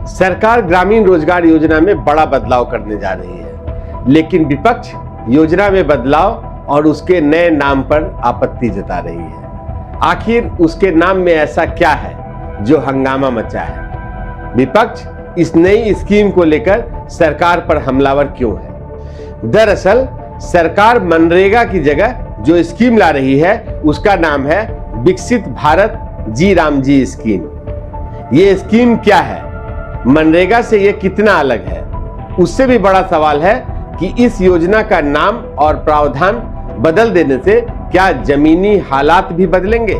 सरकार ग्रामीण रोजगार योजना में बड़ा बदलाव करने जा रही है, लेकिन विपक्ष योजना में बदलाव और उसके नए नाम पर आपत्ति जता रही है। आखिर उसके नाम में ऐसा क्या है जो हंगामा मचा है? विपक्ष इस नई स्कीम को लेकर सरकार पर हमलावर क्यों है? दरअसल सरकार मनरेगा की जगह जो स्कीम ला रही है उसका नाम है विकसित भारत जी राम जी स्कीम। ये स्कीम क्या है? मनरेगा से ये कितना अलग है? उससे भी बड़ा सवाल है कि इस योजना का नाम और प्रावधान बदल देने से क्या जमीनी हालात भी बदलेंगे?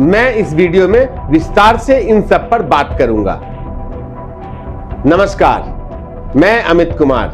मैं इस वीडियो में विस्तार से इन सब पर बात करूंगा। नमस्कार, मैं अमित कुमार,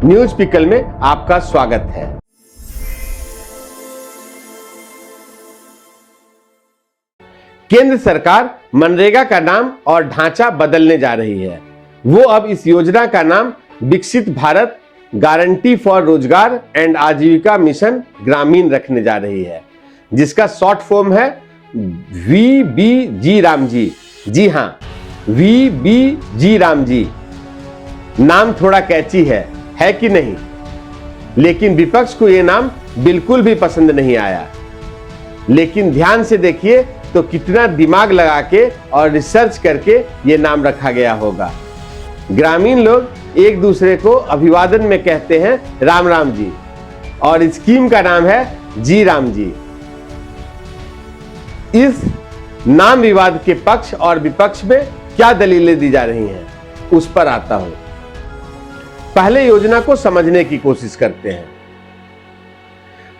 न्यूज पिकल में आपका स्वागत है। केंद्र सरकार मनरेगा का नाम और ढांचा बदलने जा रही है। वो अब इस योजना का नाम विकसित भारत गारंटी फॉर रोजगार एंड आजीविका मिशन ग्रामीण रखने जा रही है, जिसका शॉर्ट फॉर्म है VBG राम जी। जी हां, VBG राम जी। नाम थोड़ा कैची है कि नहीं? लेकिन विपक्ष को यह नाम बिल्कुल भी पसंद नहीं आया। लेकिन ध्यान से देखिए तो कितना दिमाग लगा के और रिसर्च करके ये नाम रखा गया होगा। ग्रामीण लोग एक दूसरे को अभिवादन में कहते हैं राम राम जी, और स्कीम का नाम है जी राम जी। इस नाम विवाद के पक्ष और विपक्ष में क्या दलीलें दी जा रही हैं, उस पर आता हूं। पहले योजना को समझने की कोशिश करते हैं।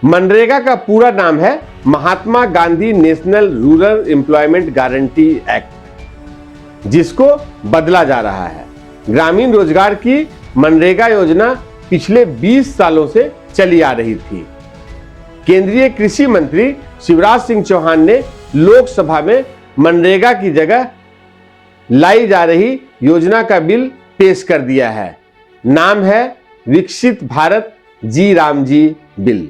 मनरेगा का पूरा नाम है Mahatma Gandhi national rural employment guarantee act, जिसको बदला जा रहा है। ग्रामीण रोजगार की मनरेगा योजना पिछले 20 सालों से चली आ रही थी। केंद्रीय कृषि मंत्री शिवराज सिंह चौहान ने लोकसभा में मनरेगा की जगह लाई जा रही योजना का बिल पेश कर दिया है। नाम है विकसित भारत जी राम जी बिल।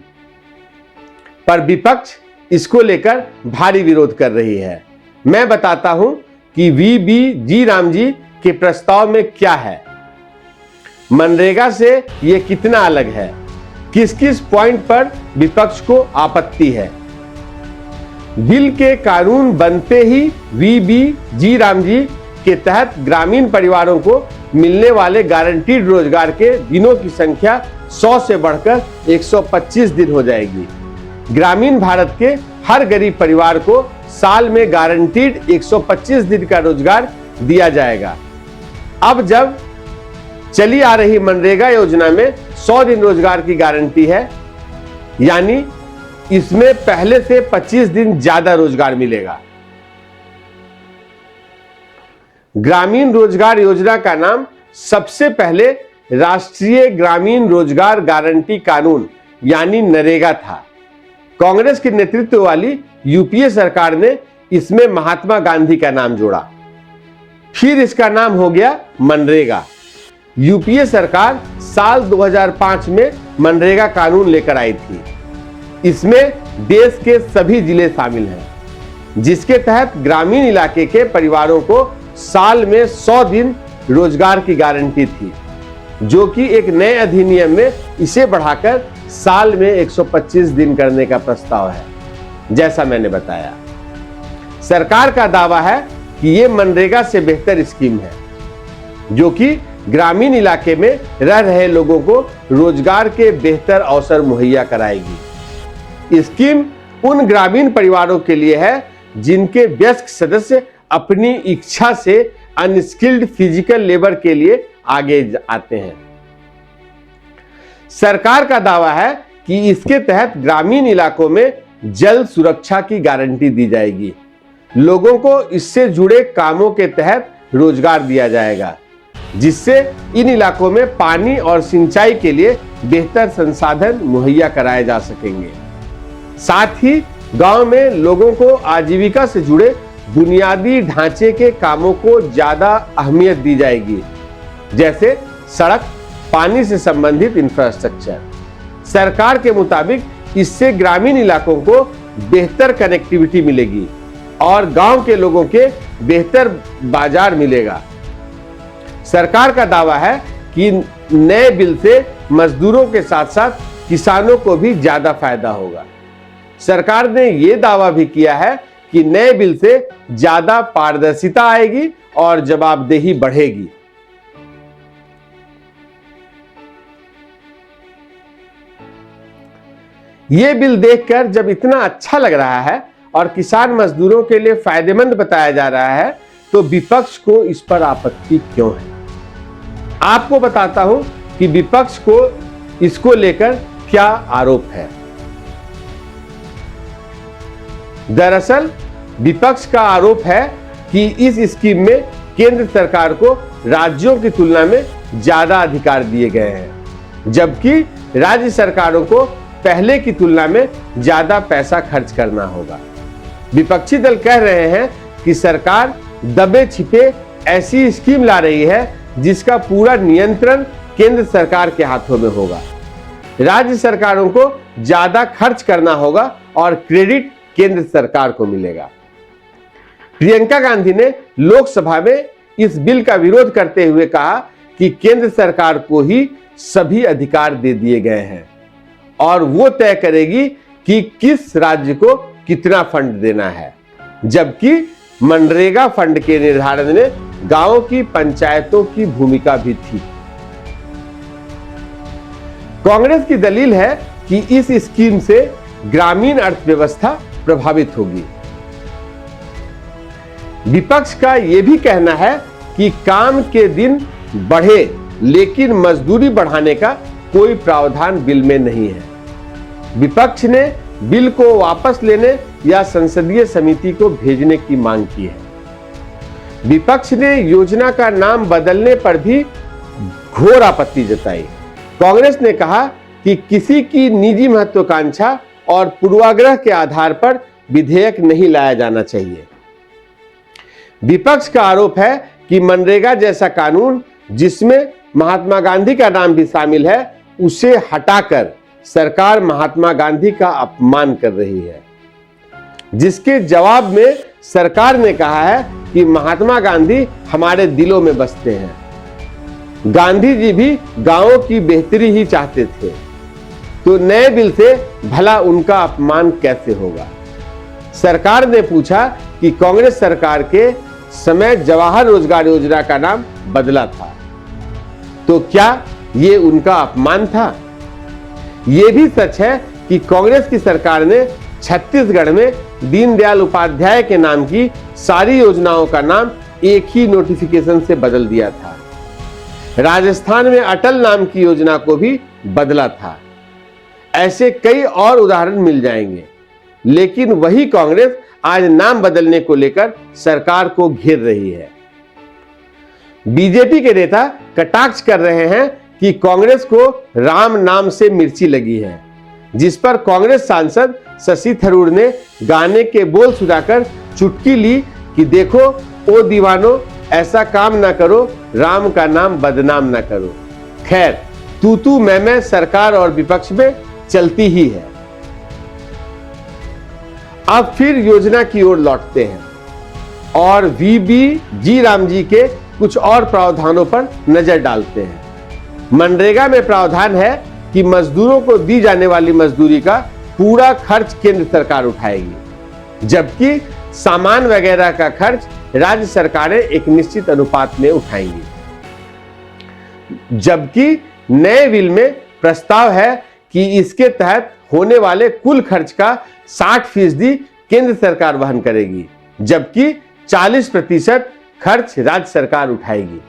पर विपक्ष इसको लेकर भारी विरोध कर रही है। मैं बताता हूं कि VBG राम जी के प्रस्ताव में क्या है, मनरेगा से यह कितना अलग है, किस किस पॉइंट पर विपक्ष को आपत्ति है। बिल के कानून बनते ही VBG राम जी के तहत ग्रामीण परिवारों को मिलने वाले गारंटीड रोजगार के दिनों की संख्या 100 से बढ़कर 125 दिन हो जाएगी। ग्रामीण भारत के हर गरीब परिवार को साल में गारंटीड 125 दिन का रोजगार दिया जाएगा। अब जब चली आ रही मनरेगा योजना में 100 दिन रोजगार की गारंटी है, यानी इसमें पहले से 25 दिन ज्यादा रोजगार मिलेगा। ग्रामीण रोजगार योजना का नाम सबसे पहले राष्ट्रीय ग्रामीण रोजगार गारंटी कानून यानी नरेगा था। कांग्रेस के नेतृत्व वाली यूपीए सरकार ने इसमें महात्मा गांधी का नाम जोड़ा, फिर इसका नाम हो गया मनरेगा। यूपीए सरकार साल 2005 में मनरेगा कानून लेकर आई थी। इसमें देश के सभी जिले शामिल हैं, जिसके तहत ग्रामीण इलाके के परिवारों को साल में 100 दिन रोजगार की गारंटी थी, जो कि एक नए अधिनियम में इसे बढ़ाकर साल में 125 दिन करने का प्रस्ताव है। जैसा मैंने बताया, सरकार का दावा है कि यह मनरेगा से बेहतर स्कीम है, जो कि ग्रामीण इलाके में रह रहे लोगों को रोजगार के बेहतर अवसर मुहैया कराएगी। स्कीम उन ग्रामीण परिवारों के लिए है जिनके वयस्क सदस्य अपनी इच्छा से अनस्किल्ड फिजिकल लेबर के लिए आगे आते हैं। सरकार का दावा है कि इसके तहत ग्रामीण इलाकों में जल सुरक्षा की गारंटी दी जाएगी। लोगों को इससे जुड़े कामों के तहत रोजगार दिया जाएगा, जिससे इन इलाकों में पानी और सिंचाई के लिए बेहतर संसाधन मुहैया कराए जा सकेंगे। साथ ही गांव में लोगों को आजीविका से जुड़े बुनियादी ढांचे के कामों को ज्यादा अहमियत दी जाएगी, जैसे सड़क, पानी से संबंधित इंफ्रास्ट्रक्चर। सरकार के मुताबिक इससे ग्रामीण इलाकों को बेहतर कनेक्टिविटी मिलेगी और गांव के लोगों के बेहतर बाजार मिलेगा। सरकार का दावा है कि नए बिल से मजदूरों के साथ साथ किसानों को भी ज्यादा फायदा होगा। सरकार ने यह दावा भी किया है कि नए बिल से ज्यादा पारदर्शिता आएगी और जवाबदेही बढ़ेगी। यह बिल देखकर जब इतना अच्छा लग रहा है और किसान मजदूरों के लिए फायदेमंद बताया जा रहा है, तो विपक्ष को इस पर आपत्ति क्यों है? आपको बताता हूं कि विपक्ष को इसको लेकर क्या आरोप है। दरअसल विपक्ष का आरोप है कि इस स्कीम में केंद्र सरकार को राज्यों की तुलना में ज्यादा अधिकार दिए गए हैं, जबकि राज्य सरकारों को पहले की तुलना में ज्यादा पैसा खर्च करना होगा। विपक्षी दल कह रहे हैं कि सरकार दबे छिपे ऐसी स्कीम ला रही है जिसका पूरा नियंत्रण केंद्र सरकार के हाथों में होगा। राज्य सरकारों को ज्यादा खर्च करना होगा और क्रेडिट केंद्र सरकार को मिलेगा। प्रियंका गांधी ने लोकसभा में इस बिल का विरोध करते हुए कहा कि केंद्र सरकार को ही सभी अधिकार दे दिए गए हैं और वो तय करेगी कि किस राज्य को कितना फंड देना है, जबकि मनरेगा फंड के निर्धारण में गांवों की पंचायतों की भूमिका भी थी। कांग्रेस की दलील है कि इस स्कीम से ग्रामीण अर्थव्यवस्था प्रभावित होगी। विपक्ष का यह भी कहना है कि काम के दिन बढ़े, लेकिन मजदूरी बढ़ाने का कोई प्रावधान बिल में नहीं है। विपक्ष ने बिल को वापस लेने या संसदीय समिति को भेजने की मांग की है। विपक्ष ने योजना का नाम बदलने पर भी घोर आपत्ति जताई। कांग्रेस ने कहा कि किसी की निजी महत्वाकांक्षा और पूर्वाग्रह के आधार पर विधेयक नहीं लाया जाना चाहिए। विपक्ष का आरोप है कि मनरेगा जैसा कानून जिसमें महात्मा गांधी का नाम भी शामिल है, उसे हटाकर सरकार महात्मा गांधी का अपमान कर रही है, जिसके जवाब में सरकार ने कहा है कि महात्मा गांधी हमारे दिलों में बसते हैं। गांधी जी भी गांवों की बेहतरी ही चाहते थे, तो नए बिल से भला उनका अपमान कैसे होगा? सरकार ने पूछा कि कांग्रेस सरकार के समय जवाहर रोजगार योजना का नाम बदला था, तो क्या ये उनका अपमान था? यह भी सच है कि कांग्रेस की सरकार ने छत्तीसगढ़ में दीनदयाल उपाध्याय के नाम की सारी योजनाओं का नाम एक ही नोटिफिकेशन से बदल दिया था। राजस्थान में अटल नाम की योजना को भी बदला था। ऐसे कई और उदाहरण मिल जाएंगे, लेकिन वही कांग्रेस आज नाम बदलने को लेकर सरकार को घेर रही है। बीजेपी के नेता कटाक्ष कर रहे हैं कि कांग्रेस को राम नाम से मिर्ची लगी है, जिस पर कांग्रेस सांसद शशि थरूर ने गाने के बोल सुनाकर चुटकी ली कि देखो ओ दीवानो, ऐसा काम ना करो, राम का नाम बदनाम ना करो। खैर, तू मैं सरकार और विपक्ष में चलती ही है। अब फिर योजना की ओर लौटते हैं और वीबी जी राम जी के कुछ और प्रावधानों पर नजर डालते हैं। मनरेगा में प्रावधान है कि मजदूरों को दी जाने वाली मजदूरी का पूरा खर्च केंद्र सरकार उठाएगी, जबकि सामान वगैरह का खर्च राज्य सरकारें एक निश्चित अनुपात में उठाएंगी। जबकि नए बिल में प्रस्ताव है कि इसके तहत होने वाले कुल खर्च का 60% केंद्र सरकार वहन करेगी, जबकि 40% खर्च राज्य सरकार उठाएगी।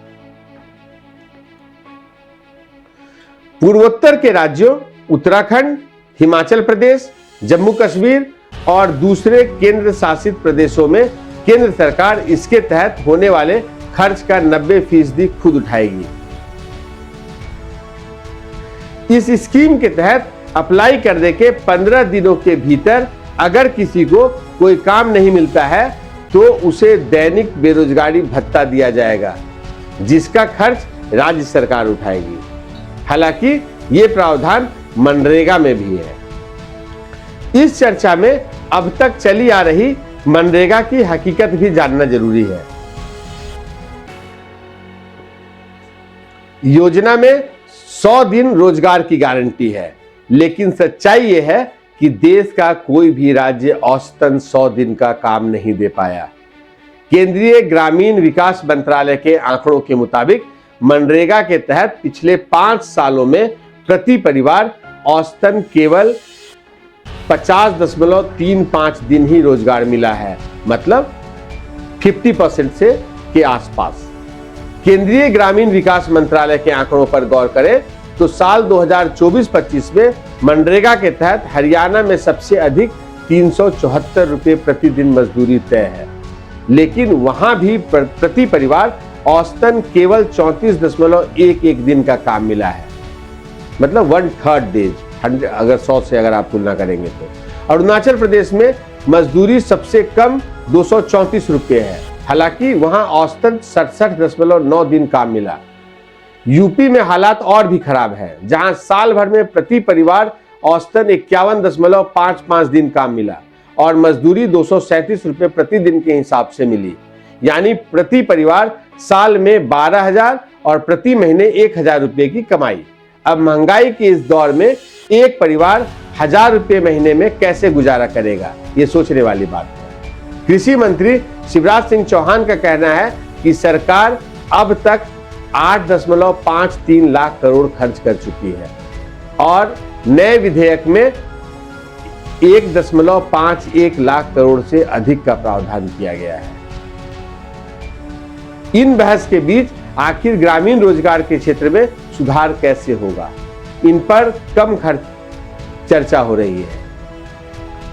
पूर्वोत्तर के राज्यों उत्तराखंड, हिमाचल प्रदेश, जम्मू कश्मीर और दूसरे केंद्र शासित प्रदेशों में केंद्र सरकार इसके तहत होने वाले खर्च का 90% खुद उठाएगी। इस स्कीम के तहत अप्लाई करने के 15 दिनों के भीतर अगर किसी को कोई काम नहीं मिलता है तो उसे दैनिक बेरोजगारी भत्ता दिया जाएगा, जिसका खर्च राज्य सरकार उठाएगी। हालांकि ये प्रावधान मनरेगा में भी है। इस चर्चा में अब तक चली आ रही मनरेगा की हकीकत भी जानना जरूरी है। योजना में 100 दिन रोजगार की गारंटी है, लेकिन सच्चाई यह है कि देश का कोई भी राज्य औसतन 100 दिन का काम नहीं दे पाया। केंद्रीय ग्रामीण विकास मंत्रालय के आंकड़ों के मुताबिक मनरेगा के तहत पिछले 5 सालों में प्रति परिवार औसतन केवल 50.35 दिन ही रोजगार मिला है, मतलब 50% से के आसपास। केंद्रीय ग्रामीण विकास मंत्रालय के आंकड़ों पर गौर करें तो साल 2024-25 में मनरेगा के तहत हरियाणा में सबसे अधिक 374 रुपये प्रतिदिन मजदूरी तय है, लेकिन वहां भी प्रति परिवार औसतन केवल 34.11 दिन का काम मिला है, मतलब 1/3 डेज, अगर 100 से अगर आप तुलना करेंगे तो। अरुणाचल प्रदेश में मजदूरी सबसे कम 234 रुपये है, हालांकि वहां औसतन 67.9 दिन काम मिला। यूपी में हालात और भी खराब है, जहां साल भर में प्रति परिवार औसतन 51.55 दिन काम मिला और मजदूरी 237 रुपये प्रतिदिन के हिसाब से मिली, यानी प्रति परिवार साल में 12,000 और प्रति महीने 1,000 रुपये की कमाई। अब महंगाई के इस दौर में एक परिवार 1,000 रुपये महीने में कैसे गुजारा करेगा, ये सोचने वाली बात है। कृषि मंत्री शिवराज सिंह चौहान का कहना है कि सरकार अब तक 8.53 लाख करोड़ खर्च कर चुकी है और नए विधेयक में 1.51 लाख करोड़ से अधिक का प्रावधान किया गया है। इन बहस के बीच आखिर ग्रामीण रोजगार के क्षेत्र में सुधार कैसे होगा, इन पर कम खर्च चर्चा हो रही है।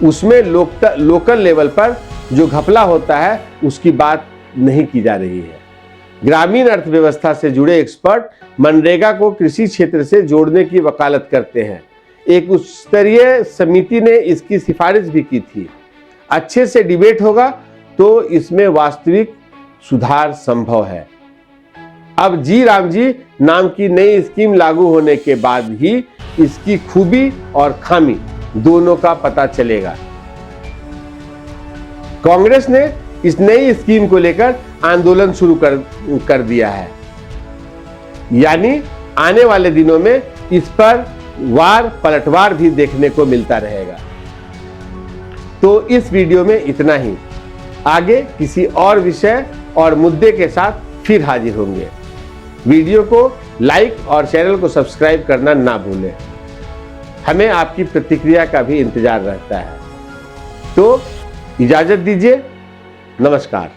उसमें लोकल लेवल पर जो घपला होता है उसकी बात नहीं की जा रही है। ग्रामीण अर्थव्यवस्था से जुड़े एक्सपर्ट मनरेगा को कृषि क्षेत्र से जोड़ने की वकालत करते हैं। एक उच्च स्तरीय समिति ने इसकी सिफारिश भी की थी। अच्छे से डिबेट होगा तो इसमें वास्तविक सुधार संभव है। अब जी राम जी नाम की नई स्कीम लागू होने के बाद ही इसकी खूबी और खामी दोनों का पता चलेगा। कांग्रेस ने इस नई स्कीम को लेकर आंदोलन शुरू कर दिया है, यानी आने वाले दिनों में इस पर वार पलटवार भी देखने को मिलता रहेगा। तो इस वीडियो में इतना ही। आगे किसी और विषय और मुद्दे के साथ फिर हाजिर होंगे। वीडियो को लाइक और चैनल को सब्सक्राइब करना ना भूलें। हमें आपकी प्रतिक्रिया का भी इंतजार रहता है। तो इजाजत दीजिए, नमस्कार।